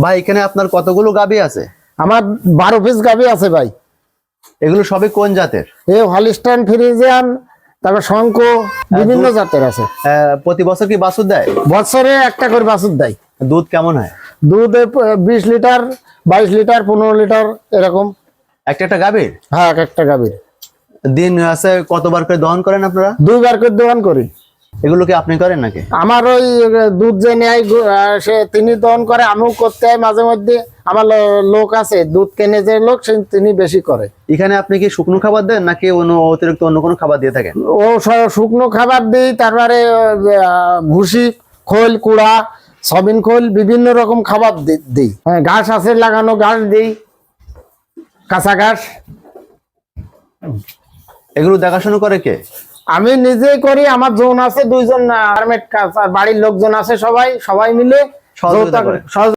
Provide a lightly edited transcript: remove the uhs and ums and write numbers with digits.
ভাই এখানে আপনার কতগুলো গাভী আছে? আমার 12 পিস গাভী আছে ভাই। এগুলো সবই কোন জাতের? এই হলিস্টাইন ফ্রিজিয়ান, তারপর শঙ্খ, বিভিন্ন জাতের আছে। প্রতি বছর কি বাছুর দেয়? বছরে একটা করে বাছুর দেয়। দুধ কেমন হয়? দুধে 20 লিটার, 22 লিটার, 15 লিটার এরকম। একটা গাভীর? হ্যাঁ, একটা গাভীর। দিন আছে কতবার করে দহন করেন আপনারা? 2 বার করে দহন করি। এগুলো কি আপনি করেন নাকি? আমার ওই দুধ যে নেয় সে তিনি দহন করে, আমিও করতে হয় মাঝে মধ্যে। আমার লোক আছে, দুধ কেনে যে লোক তিনি বেশি করে। এখানে আপনি কি শুকনো খাবার দেন নাকি অতিরিক্ত অন্য কোনো খাবার দিয়ে থাকেন? ও শুকনো খাবার দিই, তারপরে ভুসি, খোল, কুড়া, সবিন খোল, বিভিন্ন রকম খাবার দিই। হ্যাঁ, ঘাস আছে লাগানো, ঘাস দিই, কাঁচা ঘাস। এগুলো দেখাশোনা করে কে? আমি নিজেই করি, আমার জন আছে 2 জন, বাড়ির লোকজন আছে, সবাই মিলে সহযোগিতা করে।